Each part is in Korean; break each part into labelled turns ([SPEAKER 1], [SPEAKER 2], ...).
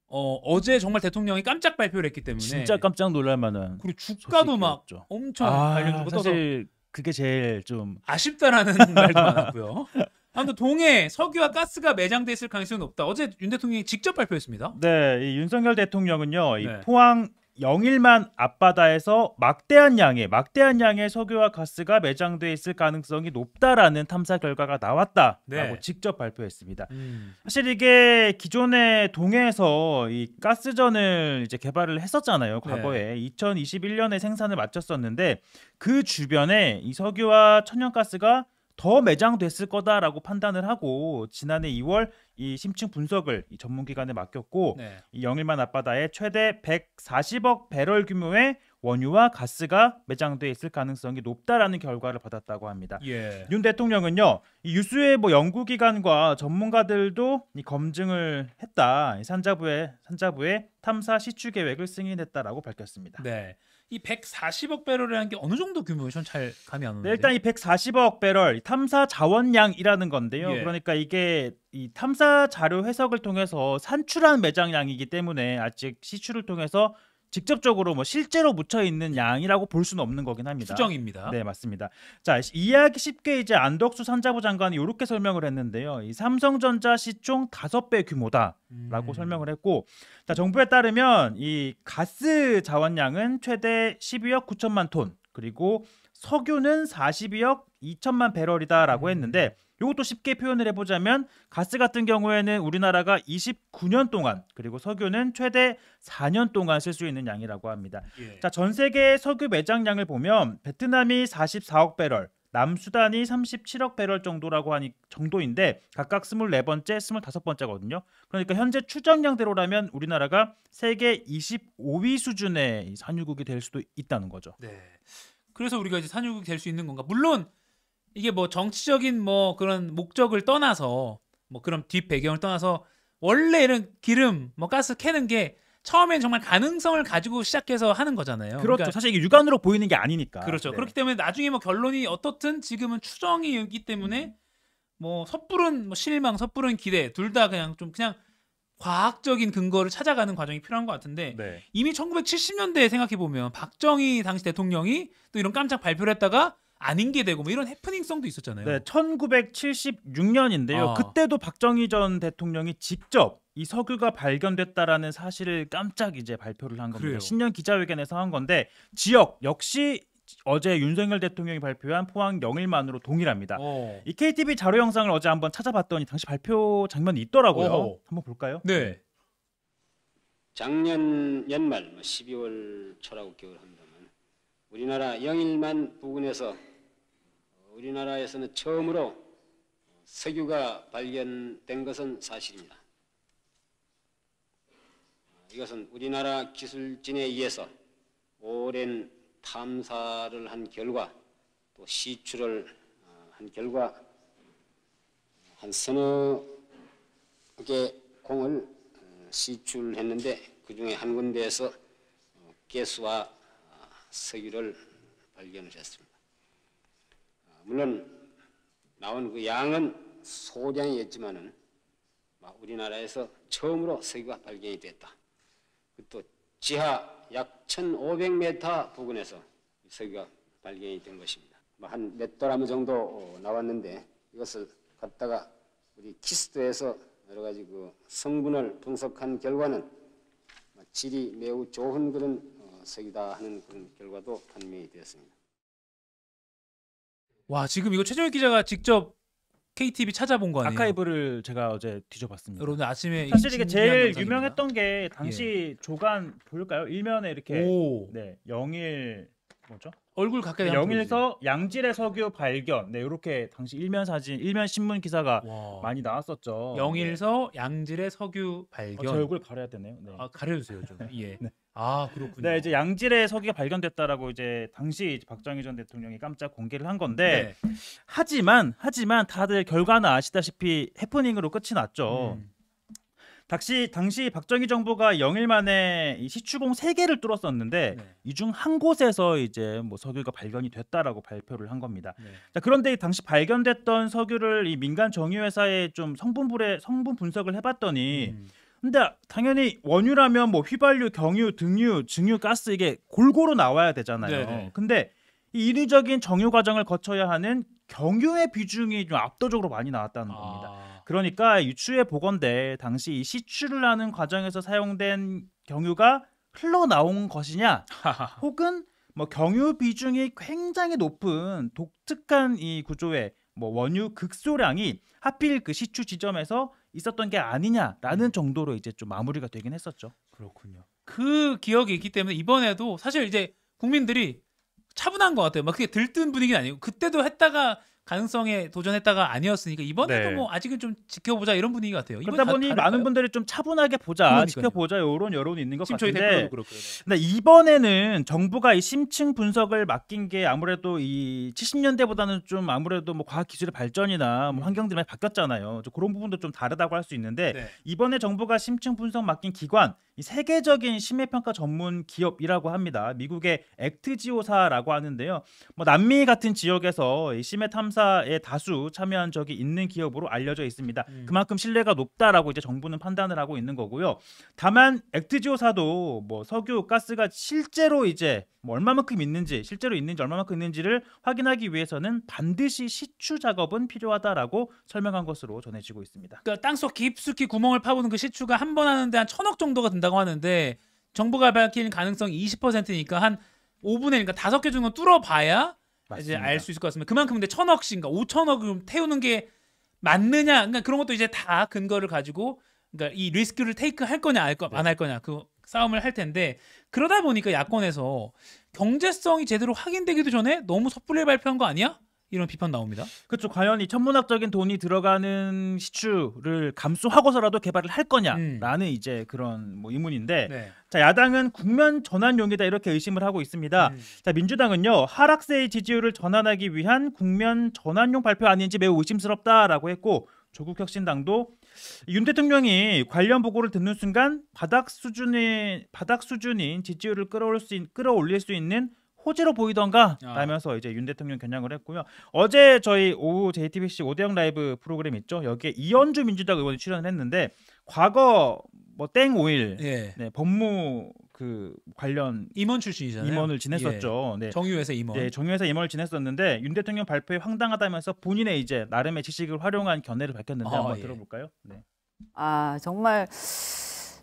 [SPEAKER 1] 어제 정말 대통령이 깜짝 발표를 했기 때문에
[SPEAKER 2] 진짜 깜짝 놀랄 만한.
[SPEAKER 1] 그리고 주가도 막
[SPEAKER 2] 소식이었죠.
[SPEAKER 1] 엄청 관련주가 떠서
[SPEAKER 2] 사실 그게 제일 좀
[SPEAKER 1] 아쉽다라는 말도 많았고요. 아무튼 동해 석유와 가스가 매장돼 있을 가능성이 높다. 어제 윤 대통령이 직접 발표했습니다.
[SPEAKER 2] 네, 이 윤석열 대통령은요,
[SPEAKER 1] 네.
[SPEAKER 2] 이 포항 영일만 앞바다에서 막대한 양의 석유와 가스가 매장돼 있을 가능성이 높다라는 탐사 결과가 나왔다라고
[SPEAKER 1] 네.
[SPEAKER 2] 직접 발표했습니다. 사실 이게 기존에 동해에서 이 가스전을 이제 개발을 했었잖아요. 과거에 2021년에 생산을 마쳤었는데 그 주변에 이 석유와 천연가스가 더 매장됐을 거다라고 판단을 하고 지난해 2월 이 심층 분석을 이 전문기관에 맡겼고 이 영일만 앞바다에 최대 140억 배럴 규모의 원유와 가스가 매장돼 있을 가능성이 높다라는 결과를 받았다고 합니다. 윤 대통령은요, 이 유수의 연구기관과 전문가들도 이 검증을 했다. 이 산자부의 탐사 시추 계획을 승인했다라고 밝혔습니다.
[SPEAKER 1] 네. 이 140억 배럴이라는 게 어느 정도 규모예요? 전 잘 감이 안 오는데.
[SPEAKER 2] 네, 일단 이 140억 배럴 탐사 자원량이라는 건데요. 그러니까 이게 이 탐사 자료 해석을 통해서 산출한 매장량이기 때문에 아직 시추를 통해서 직접적으로 실제로 묻혀 있는 양이라고 볼 수는 없는 거긴 합니다.
[SPEAKER 1] 추정입니다.
[SPEAKER 2] 네, 맞습니다. 자, 이해하기 쉽게 이제 안덕수 산자부 장관이 이렇게 설명을 했는데요. 이 삼성전자 시총 5배 규모다라고 설명을 했고, 자, 정부에 따르면 이 가스 자원량은 최대 12억 9천만 톤, 그리고 석유는 42억 2천만 배럴이다라고 했는데, 이것도 쉽게 표현을 해보자면 가스 같은 경우에는 우리나라가 29년 동안, 그리고 석유는 최대 4년 동안 쓸 수 있는 양이라고 합니다. 자, 전 세계 석유 매장량을 보면 베트남이 44억 배럴, 남수단이 37억 배럴 정도인데 각각 24번째, 25번째거든요. 그러니까 현재 추정량대로라면 우리나라가 세계 25위 수준의 산유국이 될 수도 있다는 거죠.
[SPEAKER 1] 네. 그래서 우리가 이제 산유국이 될 수 있는 건가? 물론 이게 정치적인 그런 목적을 떠나서 그런 뒷 배경을 떠나서 원래 이런 기름 가스 캐는 게 처음엔 정말 가능성을 가지고 시작해서 하는 거잖아요.
[SPEAKER 2] 그렇죠.
[SPEAKER 1] 그러니까,
[SPEAKER 2] 사실 이게 육안으로 보이는 게 아니니까.
[SPEAKER 1] 그렇죠. 그렇기 때문에 나중에 결론이 어떻든 지금은 추정이기 때문에 섣부른 실망, 섣부른 기대 둘 다 그냥 과학적인 근거를 찾아가는 과정이 필요한 것 같은데 이미 1970년대에 생각해 보면 박정희 당시 대통령이 또 이런 깜짝 발표를 했다가 아닌 게 되고 이런 해프닝성도 있었잖아요.
[SPEAKER 2] 네, 1976년인데요. 그때도 박정희 전 대통령이 직접 이 석유가 발견됐다라는 사실을 깜짝 이제 발표를 한 겁니다.
[SPEAKER 1] 그래요.
[SPEAKER 2] 신년 기자회견에서 한 건데 지역 역시 어제 윤석열 대통령이 발표한 포항 영일만으로 동일합니다. 이 KTV 자료 영상을 어제 한번 찾아봤더니 당시 발표 장면이 있더라고요. 한번 볼까요?
[SPEAKER 1] 네.
[SPEAKER 3] 작년 연말 12월 초라고 기억을 합니다만 우리나라 영일만 부근에서 우리나라에서는 처음으로 석유가 발견된 것은 사실입니다. 이것은 우리나라 기술진에 의해서 오랜 탐사를 한 결과 또 시추를 한 결과 한 서너 개 공을 시출했는데 그중에 한 군데에서 가스와 석유를 발견을 했습니다. 물론 나온 그 양은 소량이었지만은 우리나라에서 처음으로 석유가 발견이 됐다. 또 지하 약 1,500m 부근에서 석유가 발견이 된 것입니다. 한 몇 도라무 정도 나왔는데 이것을 갖다가 우리 키스트에서 여러 가지 그 성분을 분석한 결과는 질이 매우 좋은 그런 석유다 하는 그런 결과도 판명이 되었습니다.
[SPEAKER 1] 와, 지금 이거 최종혁 기자가 직접 KTV 찾아본 거 아니에요?
[SPEAKER 2] 아카이브를 제가 어제 뒤져봤습니다.
[SPEAKER 1] 여러분 아침에
[SPEAKER 2] 사실 이게 제일 유명했던 게 당시 조간 보일까요? 일면에 이렇게 영일 뭐죠?
[SPEAKER 1] 얼굴 가까이
[SPEAKER 2] 영일서 양질의 석유 발견. 네, 이렇게 당시 일면 사진, 일면 신문 기사가 많이 나왔었죠.
[SPEAKER 1] 영일서 양질의 석유 발견.
[SPEAKER 2] 제 얼굴 가려야 되네요. 네.
[SPEAKER 1] 가려주세요 좀. 예.
[SPEAKER 2] 네.
[SPEAKER 1] 그렇군요.
[SPEAKER 2] 네, 이제 양질의 석유가 발견됐다라고 이제 당시 박정희 전 대통령이 깜짝 공개를 한 건데 하지만 다들 결과는 아시다시피 해프닝으로 끝이 났죠. 당시 박정희 정부가 영일만에 이 시추공 3개를 뚫었었는데 이 중 한 곳에서 이제 석유가 발견이 됐다라고 발표를 한 겁니다. 자, 그런데 당시 발견됐던 석유를 이 민간 정유회사에 좀 성분 분석을 해봤더니 근데 당연히 원유라면 뭐 휘발유, 경유, 등유, 증유, 가스 이게 골고루 나와야 되잖아요.
[SPEAKER 1] 네네.
[SPEAKER 2] 근데 이 인위적인 정유 과정을 거쳐야 하는 경유의 비중이 좀 압도적으로 많이 나왔다는 겁니다. 그러니까 유추해 보건대 당시 이 시추를 하는 과정에서 사용된 경유가 흘러나온 것이냐, 혹은 뭐 경유 비중이 굉장히 높은 독특한 이 구조의 뭐 원유 극소량이 하필 그 시추 지점에서 있었던 게 아니냐라는 정도로 이제 좀 마무리가 되긴 했었죠.
[SPEAKER 1] 그렇군요. 그 기억이 있기 때문에 이번에도 사실 이제 국민들이 차분한 것 같아요. 막 그게 들뜬 분위기는 아니고 그때도 했다가 가능성에 도전했다가 아니었으니까 이번에도
[SPEAKER 2] 네.
[SPEAKER 1] 뭐 아직은 좀 지켜보자 이런 분위기 같아요.
[SPEAKER 2] 그러다 보니 많은 분들이 좀 차분하게 보자,
[SPEAKER 1] 그러니까요.
[SPEAKER 2] 지켜보자 이런 여론이 있는 것
[SPEAKER 1] 지금 저희
[SPEAKER 2] 같은데,
[SPEAKER 1] 댓글도 그렇고요.
[SPEAKER 2] 근데 이번에는 정부가 이 심층 분석을 맡긴 게 아무래도 이 70년대보다는 좀 아무래도 뭐 과학 기술의 발전이나 뭐 환경들이 많이 바뀌었잖아요. 좀 그런 부분도 좀 다르다고 할 수 있는데
[SPEAKER 1] 네.
[SPEAKER 2] 이번에 정부가 심층 분석 맡긴 기관, 이 세계적인 심해평가 전문 기업이라고 합니다. 미국의 액트지오사라고 하는데요. 뭐 남미 같은 지역에서 이 심해 탐사에 다수 참여한 적이 있는 기업으로 알려져 있습니다. 그만큼 신뢰가 높다라고 이제 정부는 판단을 하고 있는 거고요. 다만 액트지오사도 뭐 석유, 가스가 실제로 이제 뭐 얼마만큼 있는지, 실제로 있는지 얼마만큼 있는지를 확인하기 위해서는 반드시 시추 작업은 필요하다라고 설명한 것으로 전해지고 있습니다.
[SPEAKER 1] 그러니까 땅속 깊숙이 구멍을 파보는 그 시추가 한 번 하는데 한 1,000억 정도가 든다고 하는데 정부가 밝힌 가능성이 20%니까 한 5분의 1, 그러니까 5개 정도 뚫어봐야 이제 알 수 있을 것 같습니다. 그만큼 근데 1,000억씩인가 5,000억을 태우는 게 맞느냐, 그러니까 그런 것도 이제 다 근거를 가지고, 그러니까 이 리스크를 테이크 할 거냐 안 할 거냐 그 싸움을 할 텐데, 그러다 보니까 야권에서 경제성이 제대로 확인되기도 전에 너무 섣불리 발표한 거 아니야? 이런 비판 나옵니다.
[SPEAKER 2] 그렇죠. 과연 이 천문학적인 돈이 들어가는 시추를 감수하고서라도 개발을 할 거냐라는 이제 그런 뭐 의문인데,
[SPEAKER 1] 네.
[SPEAKER 2] 자, 야당은 국면 전환용이다 이렇게 의심을 하고 있습니다. 자, 민주당은요, 하락세의 지지율을 전환하기 위한 국면 전환용 발표 아닌지 매우 의심스럽다라고 했고, 조국혁신당도 윤 대통령이 관련 보고를 듣는 순간 바닥 수준인 지지율을 끌어올릴 수 있는 호재로 보이던가 라면서 이제 윤 대통령 겨냥을 했고요. 어제 저희 오후 JTBC 오대영 라이브 프로그램 있죠. 여기에 이현주 민주당 의원이 출연을 했는데, 과거 뭐 땡5일 네, 법무 그 관련
[SPEAKER 1] 임원 출신이잖아요.
[SPEAKER 2] 임원을 지냈었죠.
[SPEAKER 1] 예.
[SPEAKER 2] 네.
[SPEAKER 1] 정유회사 임원.
[SPEAKER 2] 네, 정유회사 임원을 지냈었는데 윤 대통령 발표에 황당하다면서 본인의 이제 나름의 지식을 활용한 견해를 밝혔는데 한번 들어볼까요? 네.
[SPEAKER 4] 아, 정말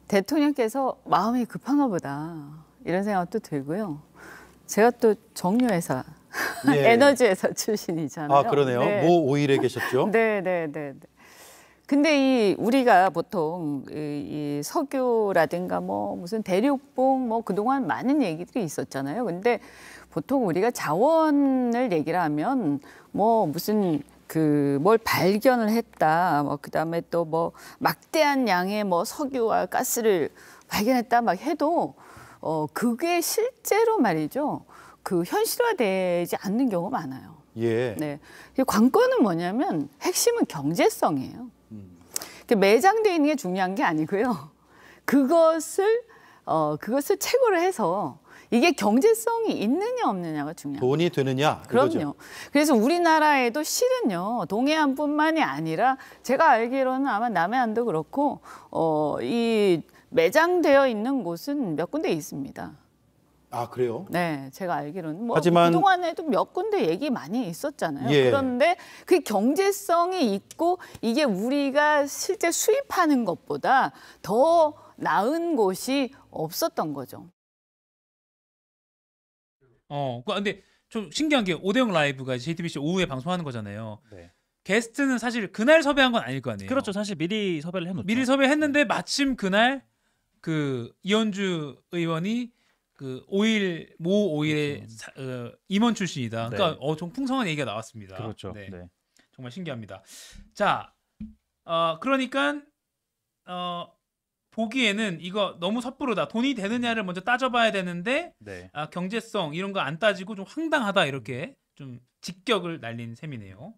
[SPEAKER 4] 대통령께서 마음이 급한가 보다 이런 생각도 들고요. 제가 또 정유회사 에너지회사 출신이잖아요.
[SPEAKER 5] 아, 그러네요.
[SPEAKER 4] 네.
[SPEAKER 5] 모 오일에 계셨죠?
[SPEAKER 4] 네. 근데 우리가 보통 이 석유라든가 뭐 무슨 대륙봉 뭐 그동안 많은 얘기들이 있었잖아요. 근데 보통 우리가 자원을 얘기를 하면 뭐 무슨 뭘 발견을 했다, 뭐 그다음에 또 뭐 막대한 양의 뭐 석유와 가스를 발견했다 막 해도 그게 실제로 말이죠. 그 현실화되지 않는 경우가 많아요.
[SPEAKER 5] 예.
[SPEAKER 4] 네. 관건은 뭐냐면 핵심은 경제성이에요. 매장돼 있는 게 중요한 게 아니고요. 그것을 최고로 해서 이게 경제성이 있느냐 없느냐가 중요해요.
[SPEAKER 5] 돈이 되느냐?
[SPEAKER 4] 그럼요.
[SPEAKER 5] 이거죠.
[SPEAKER 4] 그래서 우리나라에도 실은요, 동해안뿐만이 아니라 제가 알기로는 아마 남해안도 그렇고 이 매장되어 있는 곳은 몇 군데 있습니다.
[SPEAKER 5] 아, 그래요?
[SPEAKER 4] 네, 제가 알기로는 뭐
[SPEAKER 5] 하지만
[SPEAKER 4] 그동안에도 몇 군데 얘기 많이 있었잖아요.
[SPEAKER 5] 예.
[SPEAKER 4] 그런데 그 경제성이 있고 이게 우리가 실제 수입하는 것보다 더 나은 곳이 없었던 거죠.
[SPEAKER 1] 근데 좀 신기한 게 오대영 라이브가 JTBC 오후에 방송하는 거잖아요.
[SPEAKER 2] 네.
[SPEAKER 1] 게스트는 사실 그날 섭외한 건 아닐 거 아니에요.
[SPEAKER 2] 그렇죠. 사실 미리 섭외를 해놓죠.
[SPEAKER 1] 미리 섭외했는데 마침 그날 그 이현주 의원이 그 모 오일의 임원 출신이다.
[SPEAKER 2] 네.
[SPEAKER 1] 그러니까 좀 풍성한 얘기가 나왔습니다.
[SPEAKER 2] 그렇죠.
[SPEAKER 1] 네.
[SPEAKER 2] 네.
[SPEAKER 1] 정말 신기합니다. 자, 그러니까 보기에는 이거 너무 섣부르다. 돈이 되느냐를 먼저 따져봐야 되는데
[SPEAKER 2] 네.
[SPEAKER 1] 경제성 이런 거 안 따지고 좀 황당하다 이렇게 좀 직격을 날린 셈이네요.